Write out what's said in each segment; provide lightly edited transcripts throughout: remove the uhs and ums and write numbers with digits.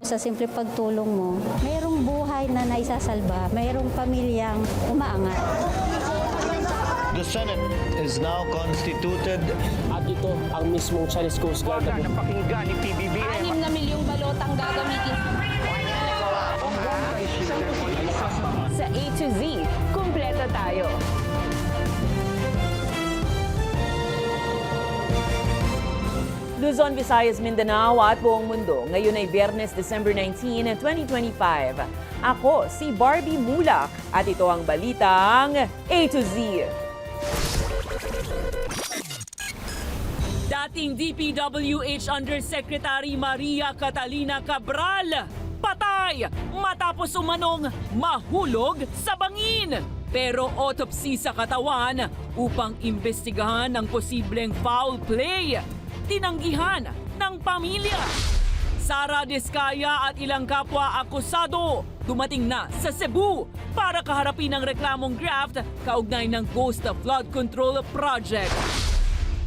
Sa simple pagtulong mo, mayroong buhay na naisasalba, mayroong pamilyang umaangat. The Senate is now constituted. At ito ang mismong Chinese Coast Guard. Napakinggan ni PBBM. 6 na milyong balotang gagamitin sa A to Z. Kumpleto tayo. Luzon, Visayas, Mindanao at buong mundo. Ngayon ay Biyernes, December 19, 2025. Ako si Barbie Mulak at ito ang balitang A to Z. Dating DPWH Undersecretary Maria Catalina Cabral, patay matapos umanong mahulog sa bangin. Pero autopsy sa katawan upang imbestigahan ang posibleng foul play. Tinanggihan ng pamilya. Sara Diskaya at ilang kapwa akusado dumating na sa Cebu para kaharapin ang reklamong graft kaugnay ng Ghost Flood Control Project.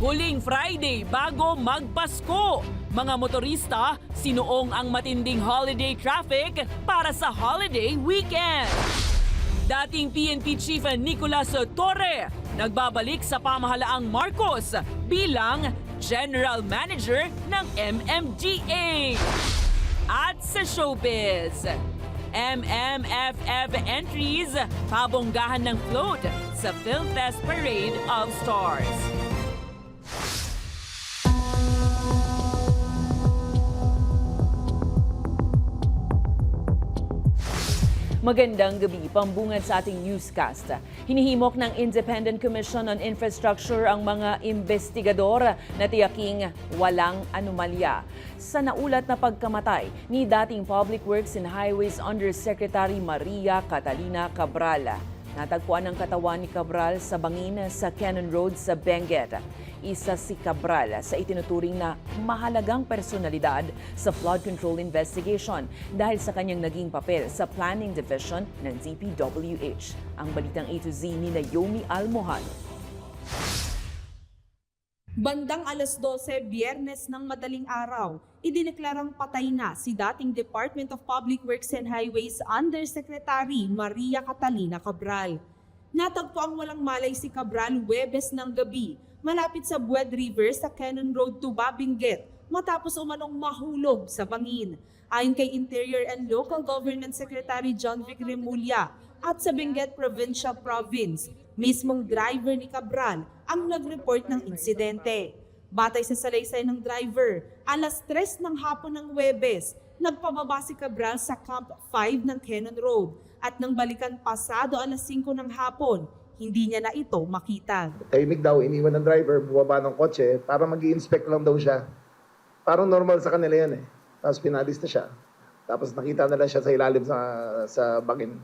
Huling Friday bago magpasko, mga motorista sinuong ang matinding holiday traffic para sa holiday weekend. Dating PNP Chief Nicolas Torre nagbabalik sa pamahalaang Marcos bilang General Manager ng MMDA. At sa showbiz, MMFF entries pabonggahan ng float sa PhilFest Parade of Stars. Magandang gabi, pambungad sa ating newscast. Hinihimok ng Independent Commission on Infrastructure ang mga investigador na tiyaking walang anomalya sa naulat na pagkamatay ni dating Public Works and Highways Undersecretary Maria Catalina Cabral. Natagpuan ang katawan ni Cabral sa bangin sa Cannon Road sa Benguet. Isa si Cabral sa itinuturing na mahalagang personalidad sa flood control investigation dahil sa kanyang naging papel sa planning division ng DPWH. Ang balitang A to Z ni Naomi Almohano. Bandang alas 12, Biyernes ng madaling araw, idineklarang patay na si dating Department of Public Works and Highways Undersecretary Maria Catalina Cabral. Natagpo ang walang malay si Cabral Huwebes ng gabi, malapit sa Bued River sa Cannon Road to Benguet matapos umanong mahulog sa bangin. Ayon kay Interior and Local Government Secretary John Vic Remulla at sa Benguet Provincial Province, mismong driver ni Cabral ang nag-report ng insidente. Batay sa salaysay ng driver, alas 3 ng hapon ng Huwebes, nagpababa si Cabral sa Camp 5 ng Cannon Road at nang balikan pasado alas 5 ng hapon, hindi niya na ito makita. Tahimik daw, iniwan ng driver, bumaba ng kotse para mag-i-inspect lang daw siya. Parang normal sa kanila yan eh. Tapos pinalis na siya. Tapos nakita na lang siya sa ilalim sa bangin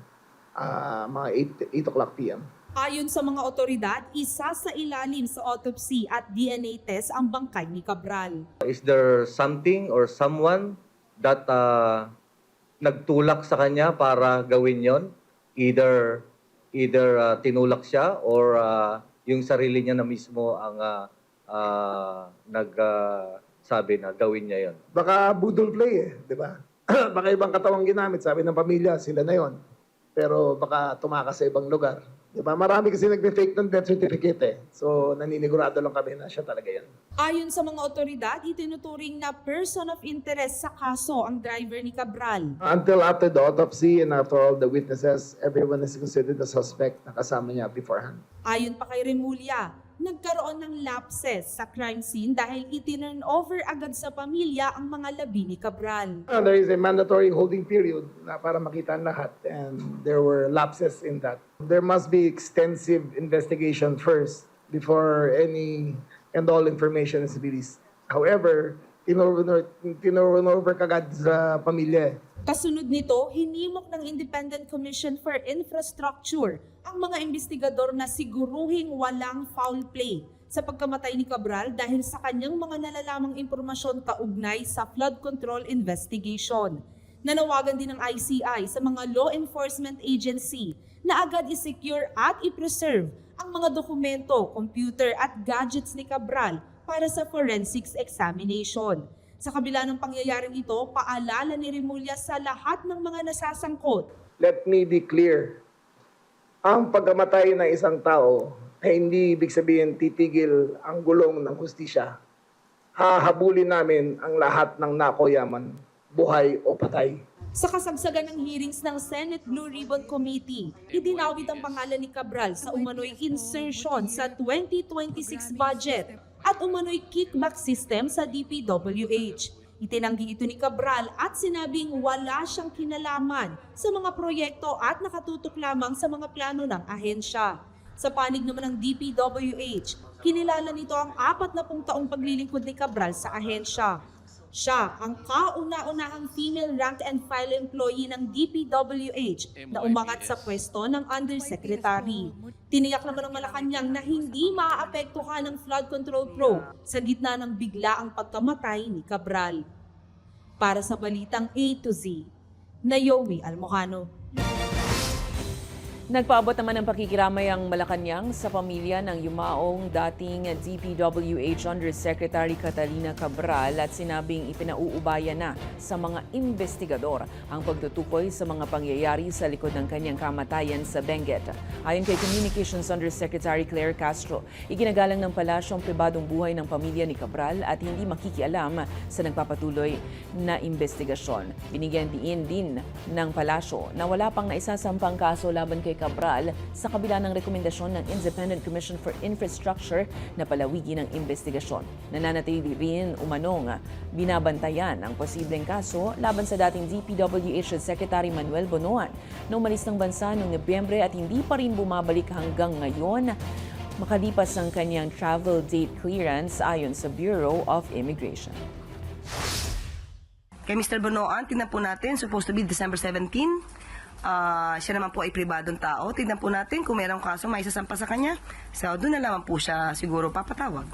mga 8 o'clock p.m. Ayon sa mga otoridad, isa sa ilalim sa autopsy at DNA test ang bangkay ni Cabral. Is there something or someone that nagtulak sa kanya para gawin yon? Either tinulak siya or yung sarili niya na mismo ang nagsabi na gawin niya yon. Baka budol play eh, di ba? Baka ibang katawang ginamit, sabi ng pamilya, sila na yon. Pero baka tumakas sa ibang lugar. Diba? Marami kasi nagbe-fake ng death certificate eh. So, naninigurado lang kami na siya talaga yan. Ayon sa mga otoridad, itinuturing na person of interest sa kaso ang driver ni Cabral. Until after the autopsy and after all the witnesses, everyone is considered a suspect na kasama niya beforehand. Ayon pa kay Remulla, nagkaroon ng lapses sa crime scene dahil itinurn over agad sa pamilya ang mga labi ni Cabral. There is a mandatory holding period na para makita ang lahat and there were lapses in that. There must be extensive investigation first before any and all information is released. However, tinurn over kagad sa pamilya. Kasunod nito, hinimok ng Independent Commission for Infrastructure ang mga investigador na siguruhing walang foul play sa pagkamatay ni Cabral dahil sa kanyang mga nalalamang impormasyon kaugnay sa flood control investigation. Nanawagan din ng ICI sa mga law enforcement agency na agad i-secure at i-preserve ang mga dokumento, computer at gadgets ni Cabral para sa forensics examination. Sa kabila ng pangyayaring ito, paalala ni Remulla sa lahat ng mga nasasangkot. Let me be clear. Ang pagkamatay ng isang tao ay hindi ibig sabihin titigil ang gulong ng hustisya. Hahabulin namin ang lahat ng nakoyaman, buhay o patay. Sa kasagsagan ng hearings ng Senate Blue Ribbon Committee, idinawit ang pangalan ni Cabral sa umano'y insertion sa 2026 budget at umano'y kickback system sa DPWH. Itinanggi ito ni Cabral at sinabing wala siyang kinalaman sa mga proyekto at nakatutok lamang sa mga plano ng ahensya. Sa panig naman ng DPWH, kinilala nito ang 40 taong paglilingkod ni Cabral sa ahensya. Siya ang kauna-unahang female rank and file employee ng DPWH na umangat sa pwesto ng undersecretary. Tiniyak naman ng Malacanang na hindi maaapektuhan ng flood control probe sa gitna ng biglaang pagkamatay ni Cabral. Para sa Balitang A to Z, Naomi Almojano. Nagpaabot naman ng pakikiramay ang Malacanang sa pamilya ng yumaong dating DPWH Undersecretary Catalina Cabral at sinabing ipinauubaya na sa mga investigador ang pagtutukoy sa mga pangyayari sa likod ng kanyang kamatayan sa Benguet. Ayon kay Communications Undersecretary Claire Castro, iginagalang ng palasyo ang pribadong buhay ng pamilya ni Cabral at hindi makikialam sa nagpapatuloy na investigasyon. Binigyan diin din ng palasyo na wala pang naisasampang kaso laban kay Cabral sa kabila ng rekomendasyon ng Independent Commission for Infrastructure na palawigin ang investigasyon. Nananatili rin umanong binabantayan ang posibleng kaso laban sa dating DPWH Secretary Manuel Bonoan na umalis ng bansa noong Nobyembre at hindi pa rin bumabalik hanggang ngayon makalipas ang kanyang travel date clearance ayon sa Bureau of Immigration. Kay Mr. Bonoan, tingnan po natin, supposed to be December 17. Siya naman po ay pribadong tao. Tingnan po natin kung mayroong kaso may isasampa sa kanya. So, doon na naman po siya siguro papatawag.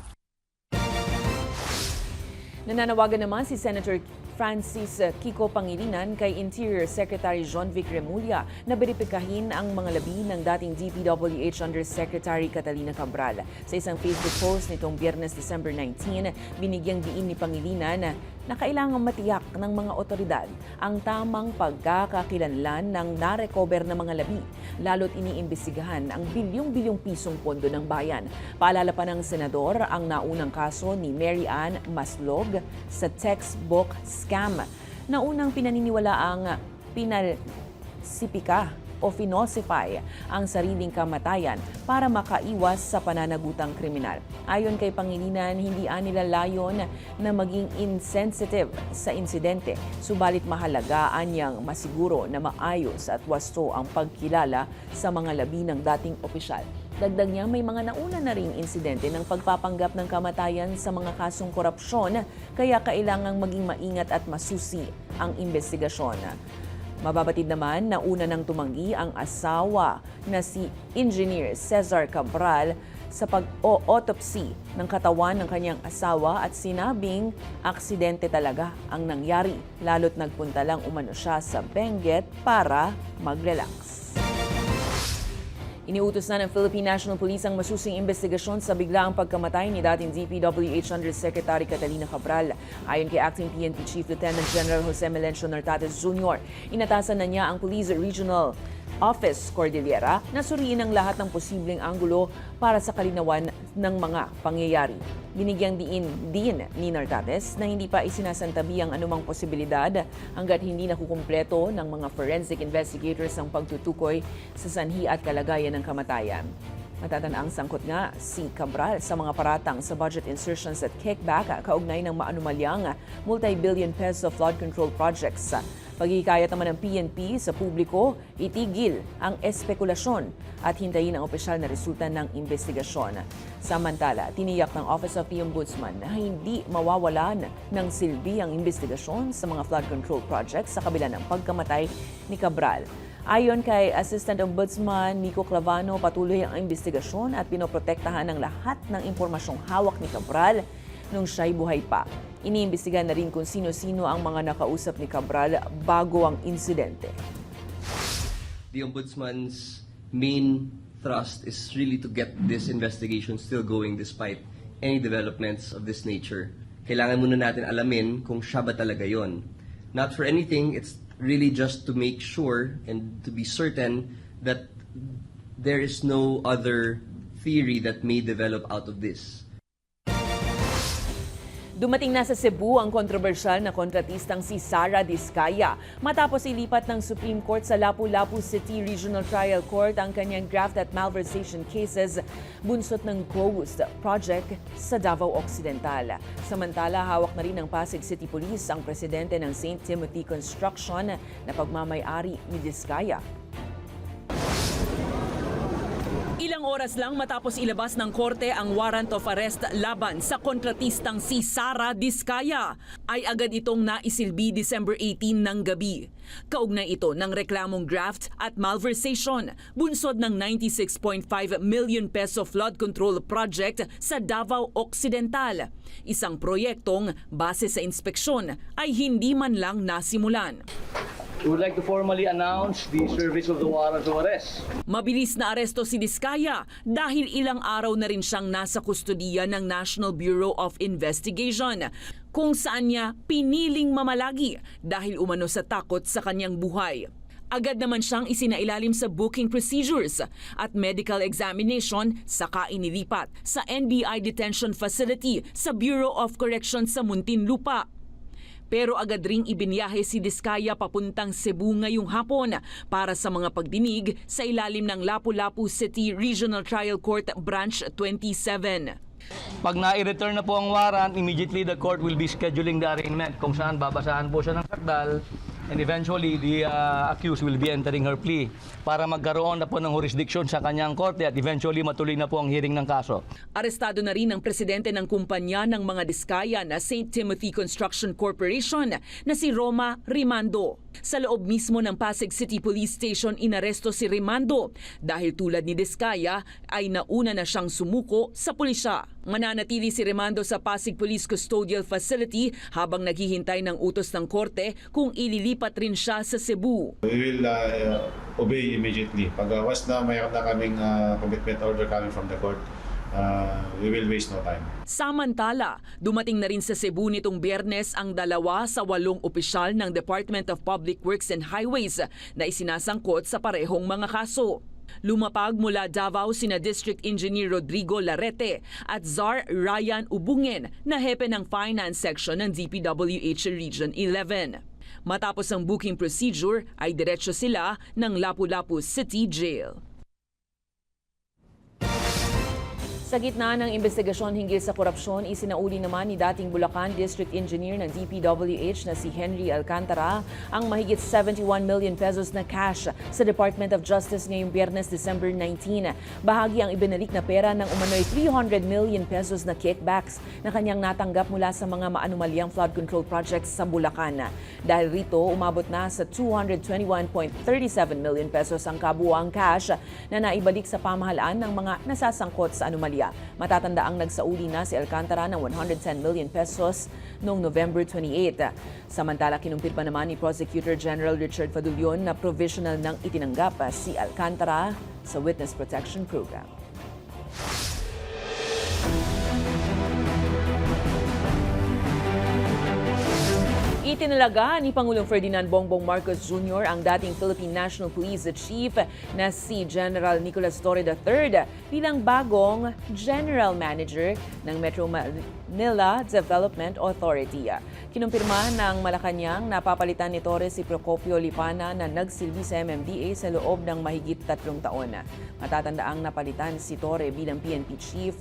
Nananawagan naman si Senator Francis Kiko Pangilinan kay Interior Secretary John Vic Remulla na beripikahin ang mga labi ng dating DPWH Undersecretary Catalina Cabral. Sa isang Facebook post nitong Biyernes, December 19, binigyang diin ni Pangilinan na kailangang matiyak ng mga otoridad ang tamang pagkakakilanlan ng narecover na mga labi, lalo't iniimbestigahan ang bilyong-bilyong pisong pondo ng bayan. Paalala pa ng senador ang naunang kaso ni Mary Ann Maslog sa textbook scam na unang pinaniniwala ang pinalsipika o finosify ang sariling kamatayan para makaiwas sa pananagutang kriminal. Ayon kay Pangilinan, hindi nila layon na maging insensitive sa insidente, subalit mahalagaan niyang masiguro na maayos at wasto ang pagkilala sa mga labi ng dating opisyal. Dagdag niya may mga nauna na ring insidente ng pagpapanggap ng kamatayan sa mga kasong korupsyon, kaya kailangang maging maingat at masusi ang investigasyon. Mababatid naman na una nang tumanggi ang asawa na si Engineer Cesar Cabral sa pag-autopsy ng katawan ng kanyang asawa at sinabing aksidente talaga ang nangyari, lalo't nagpunta lang umano siya sa Benguet para mag-relax. Iniutos na ng Philippine National Police ang masusing investigasyon sa biglaang pagkamatay ni dating DPWH Undersecretary Catalina Cabral. Ayon kay Acting PNP Chief Lieutenant General Jose Melencio Nartates Jr., inatasan na niya ang Police Regional Office Cordillera na suriin ang lahat ng posibleng anggulo para sa kalinawan ng mga pangyayari. Binigyang din ni Nartates na hindi pa isinasantabi ang anumang posibilidad hanggat hindi nakukumpleto ng mga forensic investigators ang pagtutukoy sa sanhi at kalagayan ng kamatayan. Matatanaang sangkot nga si Cabral sa mga paratang sa budget insertions at kickback kaugnay ng maanumalyang multi-billion peso flood control projects. Pagkikayat naman ng PNP sa publiko, itigil ang espekulasyon at hintayin ang opisyal na resulta ng investigasyon. Samantala, tiniyak ng Office of the Ombudsman na hindi mawawalan ng silbi ang investigasyon sa mga flood control projects sa kabila ng pagkamatay ni Cabral. Ayon kay Assistant Ombudsman Nico Clavano, patuloy ang investigasyon at pinoprotektahan ng lahat ng impormasyong hawak ni Cabral nung siya'y buhay pa. Iniimbestigahan na rin kung sino-sino ang mga nakausap ni Cabral bago ang insidente. The Ombudsman's main thrust is really to get this investigation still going despite any developments of this nature kailangan muna natin alamin kung siya ba talaga yon. Not for anything, it's really just to make sure and to be certain that there is no other theory that may develop out of this. Dumating na sa Cebu ang kontrobersyal na kontratistang si Sara Diskaya matapos ilipat ng Supreme Court sa Lapu-Lapu City Regional Trial Court ang kanyang graft at malversation cases bunsot ng Ghost Project sa Davao Occidental. Samantala, hawak na rin ng Pasig City Police ang presidente ng St. Timothy Construction na pagmamay-ari ni Diskaya. Ilang oras lang matapos ilabas ng korte ang warrant of arrest laban sa kontratistang si Sara Diskaya, ay agad itong naisilbi December 18 ng gabi. Kaugnay ito ng reklamong graft at malversation, bunsod ng 96.5 million peso flood control project sa Davao Occidental. Isang proyektong base sa inspeksyon ay hindi man lang nasimulan. We would like to formally announce the service of the warrant of arrest. Mabilis na aresto si Diskaya dahil ilang araw na rin siyang nasa kustodiya ng National Bureau of Investigation, kung saan niya piniling mamalagi dahil umano sa takot sa kanyang buhay. Agad naman siyang isinailalim sa booking procedures at medical examination saka inilipat sa NBI Detention Facility sa Bureau of Corrections sa Muntinlupa. Pero agad ring ibinyahe si Diskaya papuntang Cebu ngayong hapon para sa mga pagdinig sa ilalim ng Lapu-Lapu City Regional Trial Court Branch 27. Pag na-return na po ang warrant, immediately the court will be scheduling the arraignment kung saan babasahan po siya ng sakdal, and eventually the accused will be entering her plea para magkaroon na po ng jurisdiction sa kanyang korte at eventually matuloy na po ang hearing ng kaso. Arestado na rin ang presidente ng kumpanya ng mga Diskaya na St. Timothy Construction Corporation na si Roma Rimando. Sa loob mismo ng Pasig City Police Station, inaresto si Rimando dahil tulad ni Diskaya ay nauna na siyang sumuko sa pulisya. Mananatili si Rimando sa Pasig Police Custodial Facility habang naghihintay ng utos ng korte kung ililipat rin siya sa Cebu. We will obey immediately. Pag once na mayroon na kaming commitment order coming from the court, we will waste no time. Samantala, dumating na rin sa Cebu nitong Biyernes ang 2 sa 8 opisyal ng Department of Public Works and Highways na isinasangkot sa parehong mga kaso. Lumapag mula Davao sina District Engineer Rodrigo Larete at Czar Ryan Ubungen na hepe ng Finance Section ng DPWH Region 11. Matapos ang booking procedure ay diretso sila ng Lapu-Lapu City Jail. Sa gitna ng investigasyon hinggil sa korupsyon, isinauli naman ni dating Bulacan District Engineer ng DPWH na si Henry Alcantara ang mahigit 71 million pesos na cash sa Department of Justice ngayong Biyernes, December 19. Bahagi ang ibinalik na pera ng umano'y 300 million pesos na kickbacks na kanyang natanggap mula sa mga maanumalyang flood control projects sa Bulacan. Dahil rito, umabot na sa 221.37 million pesos ang kabuuang cash na naibalik sa pamahalaan ng mga nasasangkot sa anomalya. Matatanda ang nagsauli na si Alcantara ng 110 million pesos noong November 28. Samantala, kinumpirma naman ni Prosecutor General Richard Fadulion na provisional nang itinanggap si Alcantara sa Witness Protection Program. Itinalaga ni Pangulong Ferdinand Bongbong Marcos Jr. ang dating Philippine National Police Chief na si General Nicolas Torre III bilang bagong General Manager ng Metro Manila Development Authority. Kinumpirma ng Malacanang na papalitan ni Torre si Procopio Lipana na nagsilbi sa MMDA sa loob ng mahigit 3 taon. Matatandaang napalitan si Torre bilang PNP Chief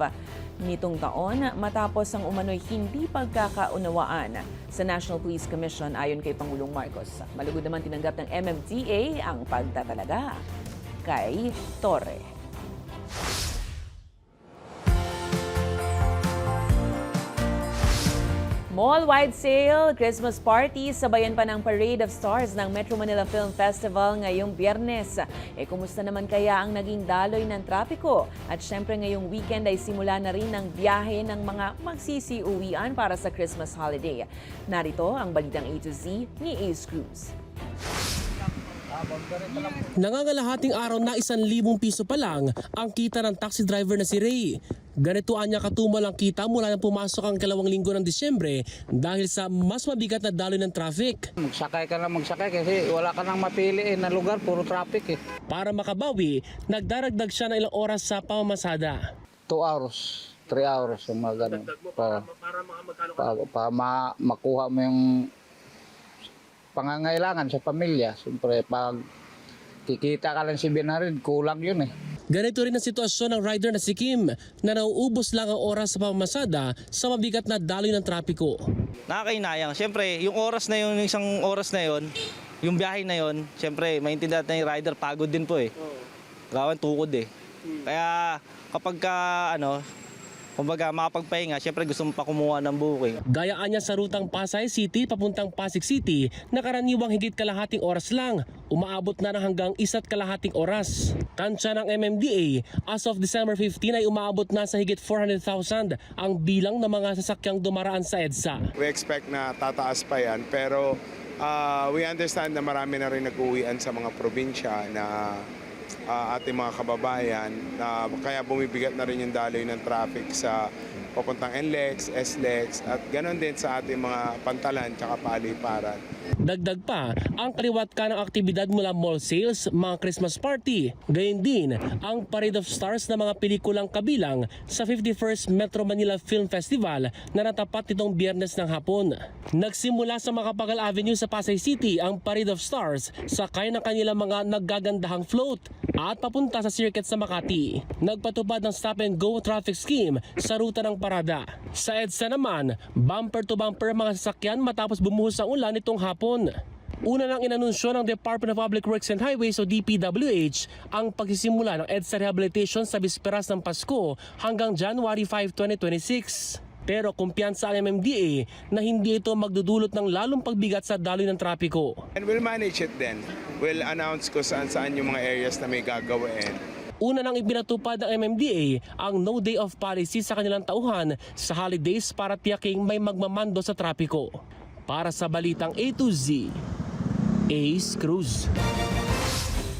nitong taon matapos ang umano'y hindi pagkakaunawaan sa National Police Commission ayon kay Pangulong Marcos. Malugod naman tinanggap ng MMDA ang pagtatalaga kay Torre. Mall-wide sale, Christmas party, sabayan pa ng Parade of Stars ng Metro Manila Film Festival ngayong Biyernes. Kumusta naman kaya ang naging daloy ng trapiko? At syempre ngayong weekend ay simula na rin ang biyahe ng mga magsisiuwian para sa Christmas holiday. Narito ang balitang A to Z ni Ace Cruz. Nangangalahating araw na 1,000 piso pa lang ang kita ng taxi driver na si Ray. Ganito anya katumal ang kita mula nang pumasok ang 2 linggo ng Disyembre dahil sa mas mabigat na daloy ng traffic. Magsakay ka lang magsakay kasi wala ka nang mapili na lugar, puro traffic eh. Para makabawi, nagdaragdag siya ng ilang oras sa pamamasada. 2 hours, 3 hours yung mga ganun. Para makuha mo yung pangangailangan sa pamilya. Siyempre, pag kikita ka lang 700, kulang yun eh. Ganito rin ang sitwasyon ng rider na si Kim na nauubos lang ang oras sa pamamasada sa mabigat na daloy ng trapiko. Nakakainayang. Siyempre, yung oras na yun, yung isang oras na yun, yung biyahe na yun, siyempre, maintindihan na yung rider, pagod din po eh. Gawan tukod eh. Kaya kapag kumbaga makapagpahinga, siyempre gusto mo pa kumuha ng booking. Gayaan niya sa rutang Pasay City papuntang Pasig City na karaniwang higit kalahating oras lang. Umaabot na ng hanggang 1.5 oras. Tansya ng MMDA, as of December 15 ay umaabot na sa higit 400,000 ang bilang ng mga sasakyang dumaraan sa EDSA. We expect na tataas pa yan pero we understand na marami na rin nag-uwian sa mga probinsya na ating mga kababayan, kaya bumibigat na rin yung daloy ng traffic sa papuntang NLEX, SLEX at ganoon din sa ating mga pantalan at paliparan. Dagdag pa ang kaliwat ka ng aktibidad mula mall sales, mga Christmas party. Gayun din ang Parade of Stars na mga pelikulang kabilang sa 51st Metro Manila Film Festival na natapat nitong Biyernes ng hapon. Nagsimula sa Macapagal Avenue sa Pasay City ang Parade of Stars sakay ng kanilang mga naggagandahang float at papunta sa circuit sa Makati. Nagpatupad ng stop and go traffic scheme sa ruta ng parada. Sa EDSA naman, bumper to bumper mga sasakyan matapos bumuhos ang ulan nitong hapon. Una nang inanunsyo ng Department of Public Works and Highways o DPWH ang pagsisimula ng EDSA rehabilitation sa bisperas ng Pasko hanggang January 5, 2026. Pero kumpiyansa ang MMDA na hindi ito magdudulot ng lalong pagbigat sa daloy ng trapiko. And we'll manage it then. We'll announce kung saan yung mga areas na may gagawin. Una nang ipinatupad ng MMDA ang no day off policy sa kanilang tauhan sa holidays para tiyaking may magmamando sa trapiko. Para sa Balitang A to Z, Ace Cruz.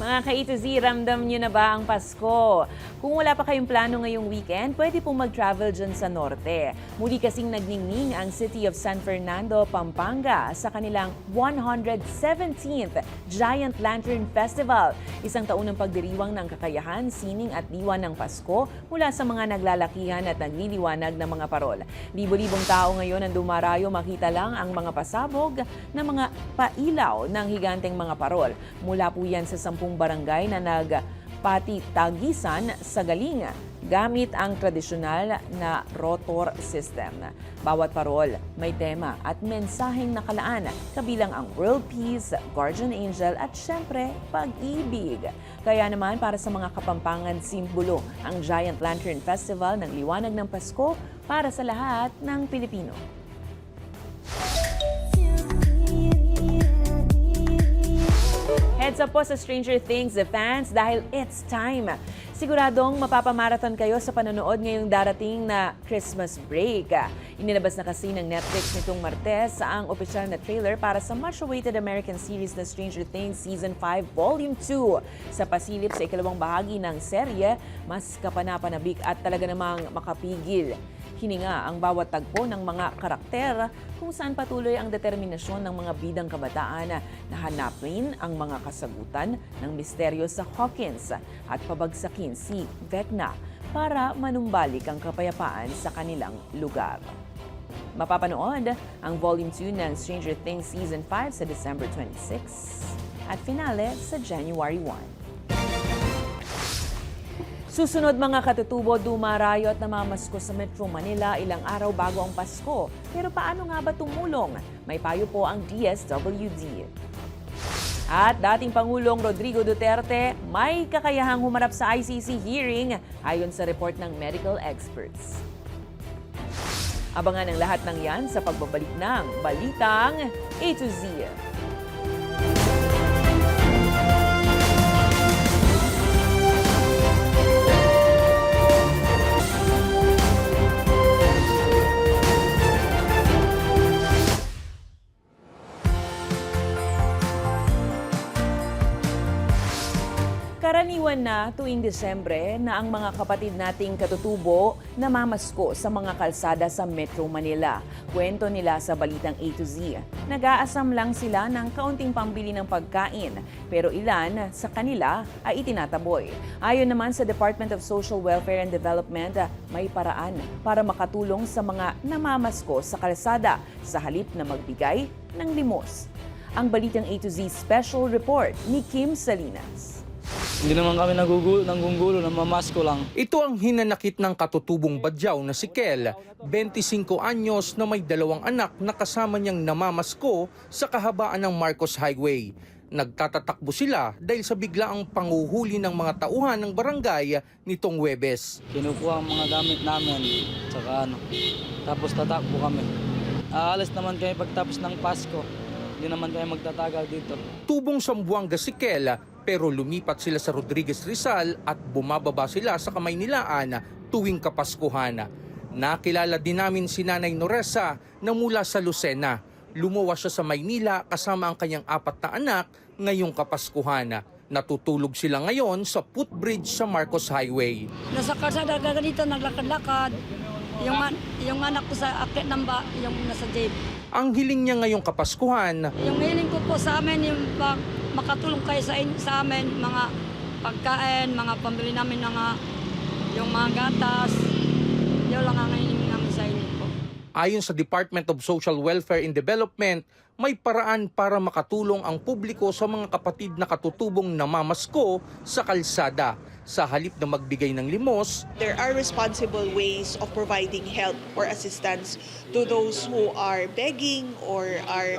Mga ka-A to Z, ramdam nyo na ba ang Pasko? Kung wala pa kayong plano ngayong weekend, pwede pong mag-travel dyan sa norte. Muli kasing nagningning ang City of San Fernando, Pampanga sa kanilang 117th Giant Lantern Festival. Isang taon ng pagdiriwang ng kakayahan, sining at diwa ng Pasko mula sa mga naglalakihan at nagliliwanag ng mga parol. Libo-libong tao ngayon ang dumarayo, makita lang ang mga pasabog na mga pailaw ng higanteng mga parol. Mula po yan sa 10 barangay na nagpatitagisan sa Galinga gamit ang tradisyonal na rotor system. Bawat parol may tema at mensaheng nakalaan, kabilang ang world peace, guardian angel at syempre pag-ibig. Kaya naman para sa mga Kapampangan simbolo ang Giant Lantern Festival ng Liwanag ng Pasko para sa lahat ng Pilipino. Heads up po sa Stranger Things fans dahil it's time. Siguradong mapapamarathon kayo sa panonood ngayong darating na Christmas break. Inilabas na kasi ng Netflix nitong Martes ang opisyal na trailer para sa much-awaited American series na Stranger Things Season 5 Volume 2. Sa pasilip sa ikalawang bahagi ng serye, mas kapanapanabik at talaga namang makapigil. Hininga ang bawat tagpo ng mga karakter kung saan patuloy ang determinasyon ng mga bidang kabataan na hanapin ang mga kasagutan ng misteryo sa Hawkins at pabagsakin si Vecna para manumbalik ang kapayapaan sa kanilang lugar. Mapapanood ang Volume 2 ng Stranger Things Season 5 sa December 26 at finale sa January 1. Susunod mga katutubo, dumarayo at namamasko sa Metro Manila ilang araw bago ang Pasko. Pero paano nga ba tumulong? May payo po ang DSWD. At dating Pangulong Rodrigo Duterte may kakayahang humarap sa ICC hearing ayon sa report ng medical experts. Abangan ang lahat ng yan sa pagbabalik ng Balitang A to Z. Karaniwan na tuwing Disyembre na ang mga kapatid nating katutubo namamasko sa mga kalsada sa Metro Manila. Kwento nila sa Balitang A to Z. Nag-aasam lang sila ng kaunting pambili ng pagkain, pero ilan sa kanila ay itinataboy. Ayon naman sa Department of Social Welfare and Development, may paraan para makatulong sa mga namamasko sa kalsada sa halip na magbigay ng limos. Ang Balitang A to Z Special Report ni Kim Salinas. Hindi naman kami nanggugulo, namamasko lang. Ito ang hinanakit ng katutubong badyaw na si Kel, 25 anyos na may 2 anak na kasama niyang namamasko sa kahabaan ng Marcos Highway. Nagtatatakbo sila dahil sa biglaang panguhuli ng mga tauhan ng barangay nitong Huwebes. Kinukuha ang mga gamit namin, saka tapos tatakbo kami. Aalis naman kami pagtapos ng Pasko. Hindi naman kami magtatagal dito. Tubong Sambuanga si Kel, pero lumipat sila sa Rodriguez Rizal at bumababa sila sa Kamaynilaan tuwing Kapaskuhan. Nakilala din namin si Nanay Noresa na mula sa Lucena. Lumuwas siya sa Maynila kasama ang kanyang 4 na anak ngayong Kapaskuhan. Natutulog sila ngayon sa footbridge sa Marcos Highway. Nasa kalsada ganito, naglakad-lakad. Yung anak ko sa akit ng yung nasa jeep. Ang hiling niya ngayong Kapaskuhan, Yung hiling ko po sa amin, yung makatulong kayo sa amin, mga pagkain, mga pambili namin, yung mga gatas. Yun lang ang hiling namin sa inyo po. ayon sa Department of Social Welfare and Development, may paraan para makatulong ang publiko sa mga kapatid na katutubong namamasko sa kalsada. Sa halip na magbigay ng limos, there are responsible ways of providing help or assistance to those who are begging or are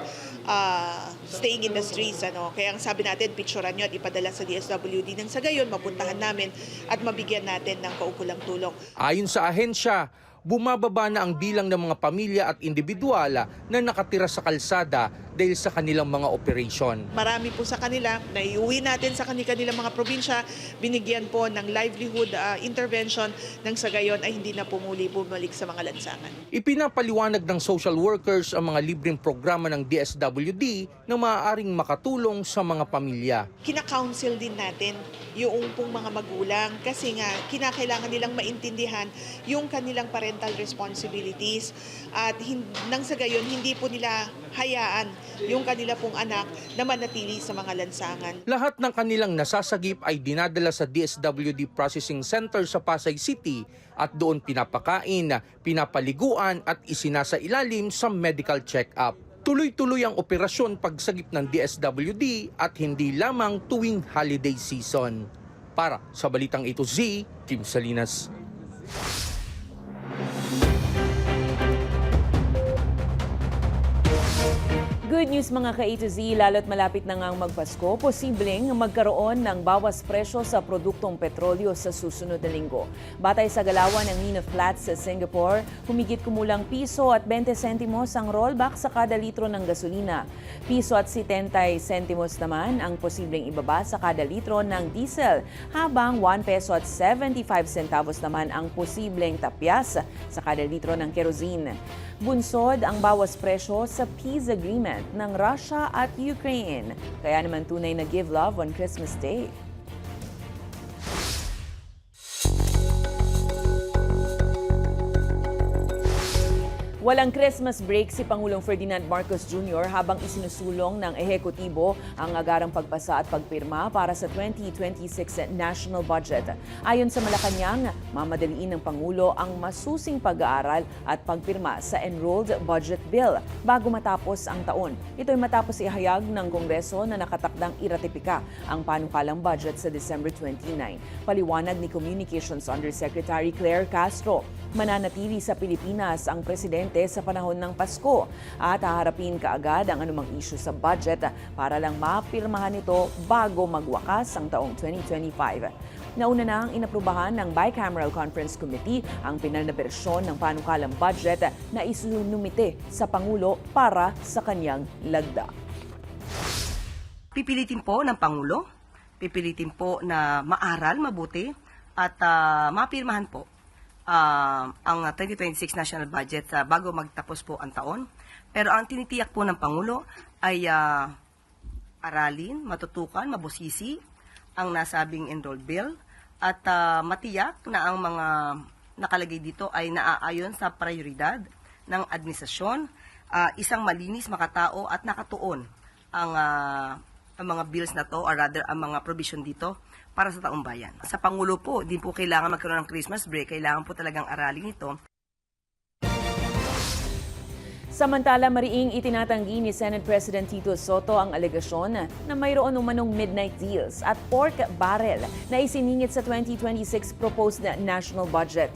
staying in the streets. Kaya ang sabi natin, picturean nyo at ipadala sa DSWD nang sa gayon, mapuntahan namin at mabigyan natin ng kaukulang tulong. Ayon sa ahensya, bumababa na ang bilang ng mga pamilya at individual na nakatira sa kalsada dahil sa kanilang mga operasyon. Marami po sa kanila, naiuwi natin sa kanilang mga probinsya, binigyan po ng livelihood intervention nang sa gayon ay hindi na bumalik sa mga lansangan. Ipinapaliwanag ng social workers ang mga libreng programa ng DSWD na maaaring makatulong sa mga pamilya. Kina-counsel din natin yung pong mga magulang kasi nga kinakailangan nilang maintindihan yung kanilang parental responsibilities at nang sa gayon hindi po nila hayaan yung kanila pong anak na manatili sa mga lansangan. Lahat ng kanilang nasasagip ay dinadala sa DSWD Processing Center sa Pasay City at doon pinapakain, pinapaliguan at isinasailalim sa medical check-up. Tuloy-tuloy ang operasyon pagsagip ng DSWD at hindi lamang tuwing holiday season. Para sa Balitang A to Z, Kim Salinas. Good news mga ka-A to Z, lalo't malapit na ngang magpasko, posibleng magkaroon ng bawas presyo sa produktong petrolyo sa susunod na linggo. Batay sa galawan ng Nina Flats sa Singapore, humigit kumulang piso at 20 sentimos ang rollback sa kada litro ng gasolina. Piso at 70 sentimos naman ang posibleng ibaba sa kada litro ng diesel, habang 1 peso at 75 centavos naman ang posibleng tapyas sa kada litro ng kerosene. Bunsod ang bawas presyo sa peace agreement ng Russia at Ukraine. Kaya naman tunay na give love on Christmas Day. Walang Christmas break si Pangulong Ferdinand Marcos Jr. habang isinusulong ng ehekutibo ang agarang pagpasa at pagpirma para sa 2026 national budget. Ayon sa Malacanang, mamadaliin ng Pangulo ang masusing pag-aaral at pagpirma sa enrolled budget bill bago matapos ang taon. Ito ay matapos ihayag ng Kongreso na nakatakdang iratipika ang panukalang budget sa December 29. Paliwanag ni Communications Undersecretary Claire Castro, mananatili sa Pilipinas ang presidente sa panahon ng Pasko at haharapin kaagad ang anumang issue sa budget para lang mapirmahan ito bago magwakas ang taong 2025. Nauna na ang inaprubahan ng Bicameral Conference Committee ang pinal na bersyon ng panukalang budget na isinumite sa Pangulo para sa kanyang lagda. Pipilitin po ng Pangulo, pipilitin po na maaral mabuti at mapirmahan po ang 2026 national budget bago magtapos po ang taon. Pero ang tinitiyak po ng Pangulo ay aralin, matutukan, mabusisi ang nasabing enrolled bill at matiyak na ang mga nakalagay dito ay naaayon sa prioridad ng administrasyon, isang malinis, makatao at nakatuon ang mga bills na to, or rather ang mga provision dito para sa taong bayan. Sa Pangulo po, din po kailangan magkaroon ng Christmas break, kailangan po talagang aralin ito. Samantala, mariing itinatanggi ni Senate President Tito Soto ang alegasyon na mayroon umanong midnight deals at pork barrel na isiningit sa 2026 proposed na national budget.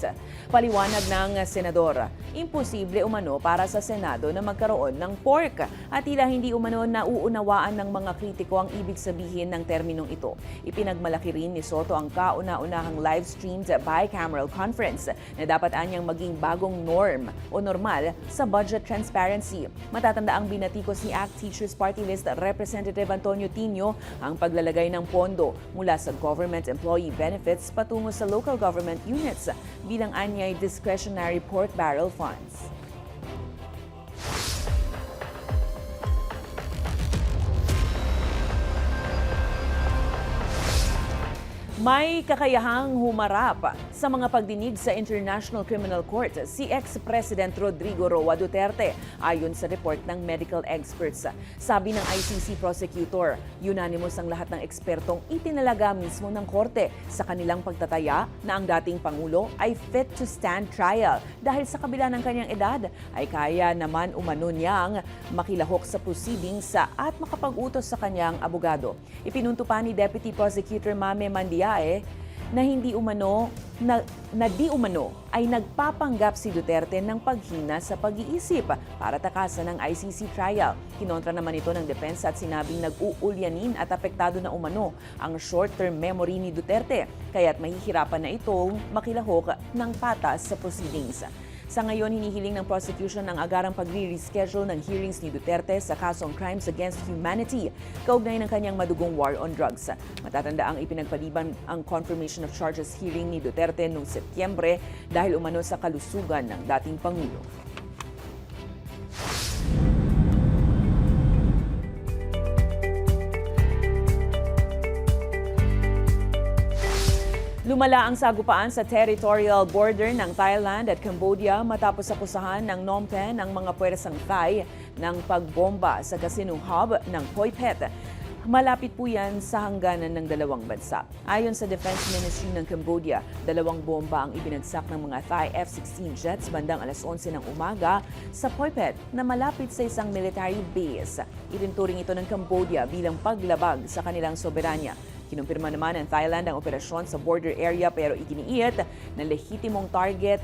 Paliwanag ng senador, imposible umano para sa Senado na magkaroon ng pork at tila hindi umano nauunawaan ng mga kritiko ang ibig sabihin ng terminong ito. Ipinagmalaki rin ni Soto ang kauna-unahang live-streamed bicameral conference na dapat anyang maging bagong norm o normal sa budget transparency. Matatanda ang binatikos ni ACT Teachers Party List Representative Antonio Tino ang paglalagay ng pondo mula sa government employee benefits patungo sa local government units bilang anyay discretionary pork barrel funds. May kakayahang humarap sa mga pagdinig sa International Criminal Court si ex-President Rodrigo Roa Duterte ayon sa report ng medical experts. Sabi ng ICC prosecutor, unanimous ang lahat ng ekspertong itinalaga mismo ng korte sa kanilang pagtataya na ang dating Pangulo ay fit to stand trial dahil sa kabila ng kanyang edad ay kaya naman umano niyang makilahok sa proceedings at makapag-utos sa kanyang abogado. Ipinunto pa ni Deputy Prosecutor Mame Mandiae na di umano ay nagpapanggap si Duterte ng paghina sa pag-iisip para takasan ng ICC trial. Kinontra naman ito ng depensa at sinabing nag-uulyanin at apektado na umano ang short-term memory ni Duterte, kaya't mahihirapan na itong makilahok ng patas sa proceedings. Sa ngayon, hinihiling ng prosecution ang agarang pagre-reschedule ng hearings ni Duterte sa kasong crimes against humanity kaugnay ng kanyang madugong war on drugs. Matatanda ang ipinagpaliban ang confirmation of charges hearing ni Duterte noong Setyembre dahil umano sa kalusugan ng dating Pangulo. Lumala ang sagupaan sa territorial border ng Thailand at Cambodia matapos akusahan ng Phnom Penh ang mga puwersang Thai ng pagbomba sa casino hub ng Poi Phet. Malapit po yan sa hangganan ng dalawang bansa. Ayon sa Defense Ministry ng Cambodia, 2 bomba ang ibinagsak ng mga Thai F-16 jets bandang alas 11 ng umaga sa Poi Phet na malapit sa isang military base. Itinturing ito ng Cambodia bilang paglabag sa kanilang soberanya. Kinumpirma naman ng Thailand ang operasyon sa border area pero iginiit na lehitimong target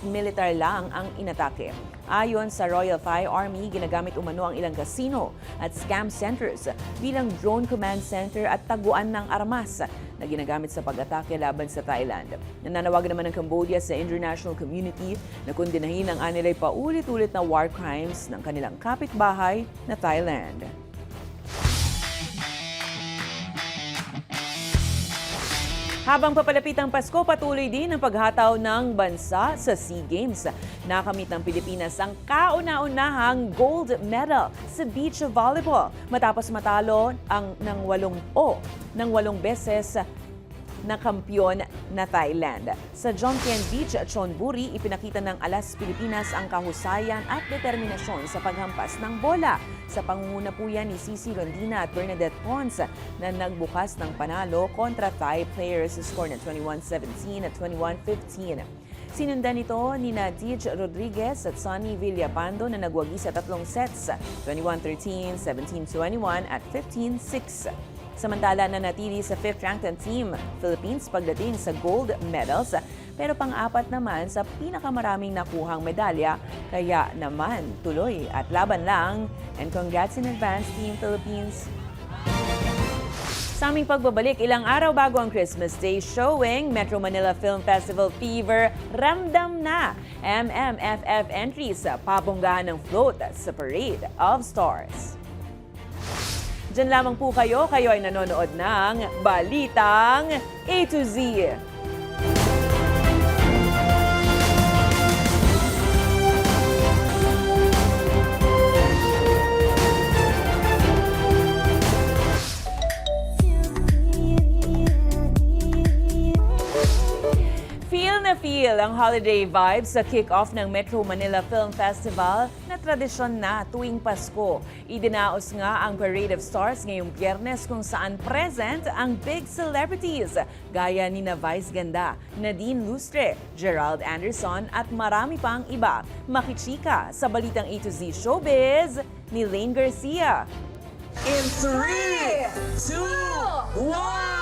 militar lang ang inatake. Ayon sa Royal Thai Army, ginagamit umano ang ilang casino at scam centers bilang drone command center at taguan ng armas na ginagamit sa pag-atake laban sa Thailand. Nananawagan naman ng Cambodia sa international community na kondinahin ang anilay paulit-ulit na war crimes ng kanilang kapitbahay na Thailand. Habang papalapit ang Pasko, patuloy din ang paghataw ng bansa sa SEA Games. Nakamit ng Pilipinas ang kauna-unahang gold medal sa beach volleyball matapos matalo ng 8 beses na kampyon na Thailand. Sa Jomtien Beach, Chonburi, ipinakita ng Alas Pilipinas ang kahusayan at determinasyon sa paghampas ng bola. Sa pangunguna po yan ni Cici Rondina at Bernadette Pons na nagbukas ng panalo kontra Thai players sa score na 21-17 at 21-15. Sinundan ito ni Nadij Rodriguez at Sonny Villapando na nagwagi sa 3 sets, 21-13, 17-21 at 15-6. Samantala nanatili sa 5th ranked ang Team Philippines pagdating sa gold medals, pero pang-apat naman sa pinakamaraming nakuhang medalya, kaya naman tuloy at laban lang. And congrats in advance, Team Philippines! Sa aming pagbabalik, ilang araw bago ang Christmas Day showing, Metro Manila Film Festival fever ramdam na. MMFF entries sa pabonggahan ng float sa Parade of Stars. Diyan lamang po kayo ay nanonood ng Balitang A to Z. Feel ang holiday vibes sa kick-off ng Metro Manila Film Festival na tradisyon na tuwing Pasko. Idinaos nga ang Parade of Stars ngayong Biyernes kung saan present ang big celebrities gaya ni Vice Ganda, Nadine Lustre, Gerald Anderson at marami pang iba. Makichika sa balitang A to Z Showbiz ni Lane Garcia. In 3, 2, 1!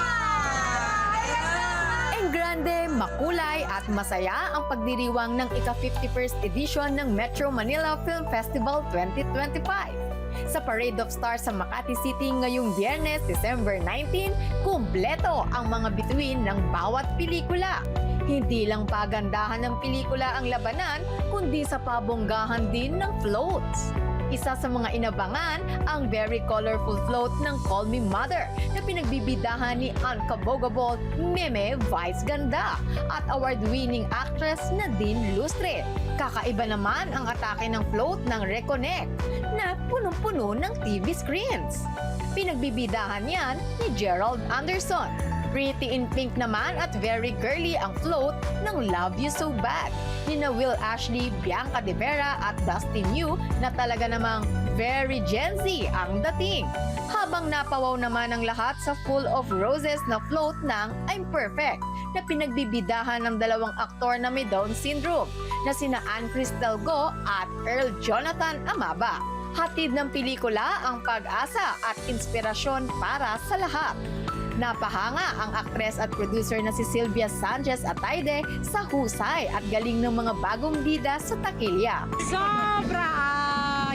Grande, makulay at masaya ang pagdiriwang ng ika-51st edition ng Metro Manila Film Festival 2025. Sa Parade of Stars sa Makati City ngayong Biyernes, December 19, kumpleto ang mga bituin ng bawat pelikula. Hindi lang pagandahan ng pelikula ang labanan, kundi sa pabonggahan din ng floats. Isa sa mga inabangan ang very colorful float ng Call Me Mother na pinagbibidahan ni unkabogable Meme Vice Ganda at award-winning actress Nadine Lustre. Kakaiba naman ang atake ng float ng Reconnect na punong-puno ng TV screens. Pinagbibidahan yan ni Gerald Anderson. Pretty in Pink naman at very girly ang float ng Love You So Bad ni Will Ashley, Bianca De Vera at Dustin Yu na talaga namang very Gen Z ang dating. Habang napawaw naman ang lahat sa Full of Roses na float ng I'm Perfect na pinagbibidahan ng dalawang aktor na may Down syndrome na sina Ann Cristel Go at Earl Jonathan Amaba. Hatid ng pelikula ang pag-asa at inspirasyon para sa lahat. Napahanga ang aktres at producer na si Sylvia Sanchez Ataide sa husay at galing ng mga bagong bida sa takilya. Sobra!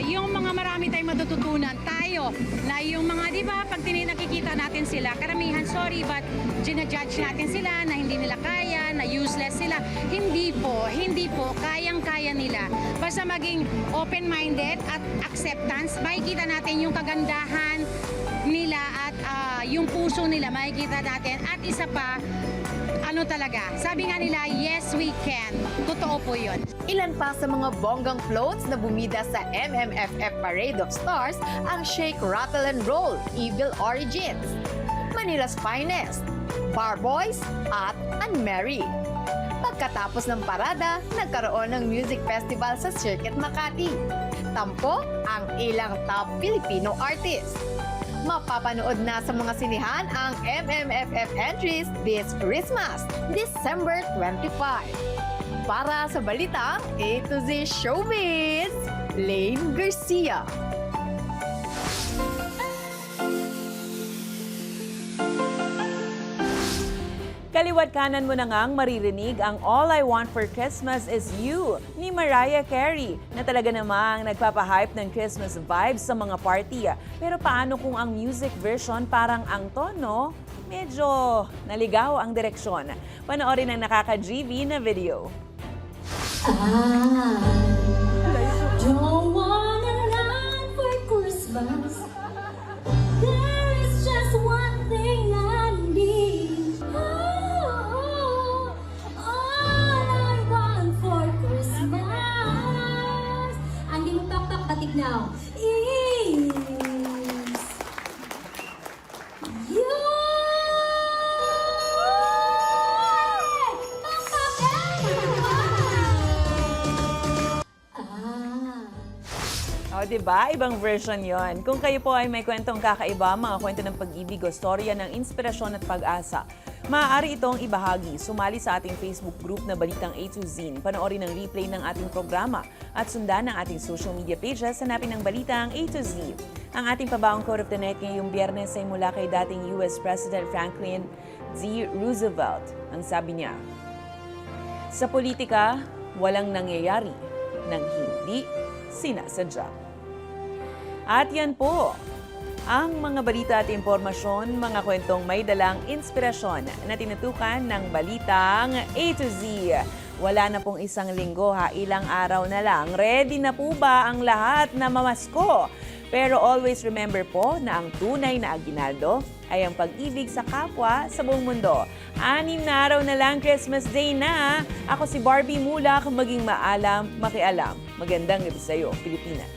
Yung mga marami tayong matututunan tayo na yung mga, di ba, pag nakikita natin sila, karamihan, sorry, but ginajudge natin sila na hindi nila kaya, na useless sila. Hindi po, kayang-kaya nila. Basta maging open-minded at acceptance, makikita natin yung kagandahan nila at yung puso nila, makikita natin. At isa pa, talaga, sabi nga nila, yes we can. Totoo po yun. Ilan pa sa mga bonggang floats na bumida sa MMFF Parade of Stars ang Shake, Rattle and Roll, Evil Origins, Manila's Finest, Bar Boys at Unmarried. Pagkatapos ng parada, nagkaroon ng music festival sa Circuit Makati. Tampok ang ilang top Filipino artists. Mapapanood na sa mga sinihan ang MMFF entries this Christmas, December 25. Para sa balitang A to Z Showbiz, Lane Garcia. Kaliwat kanan mo na ngang maririnig ang All I Want for Christmas Is You ni Mariah Carey na talaga namang nagpapahype ng Christmas vibes sa mga party. Pero paano kung ang music version parang ang tono? Medyo naligaw ang direksyon. Panoorin ang nakaka-GV na video. Don't wanna run for Christmas. There is just one thing I need. Batik now is you. O, diba? Ibang version yon. Kung kayo po ay may kwentong kakaiba, mga kwento ng pag-ibig o storya ng inspirasyon at pag-asa, maaari itong ibahagi. Sumali sa ating Facebook group na Balitang A to Z. Panoorin ang replay ng ating programa at sundan ang ating social media pages. Hanapin ang Balitang A to Z. Ang ating pabaong quote of the night ngayong Biyernes ay mula kay dating US President Franklin D. Roosevelt. Ang sabi niya, sa politika, walang nangyayari nang hindi sinasadya. At yan po ang mga balita at impormasyon, mga kwentong may dalang inspirasyon na tinutukan ng Balitang A to Z. Wala na pong isang linggo ilang araw na lang. Ready na po ba ang lahat na mamasko? Pero always remember po na ang tunay na aginaldo ay ang pag-ibig sa kapwa sa buong mundo. 6 na araw na lang, Christmas Day na. Ako si Barbie Mulak, maging maalam, makialam. Magandang gabi sa'yo, Pilipinas.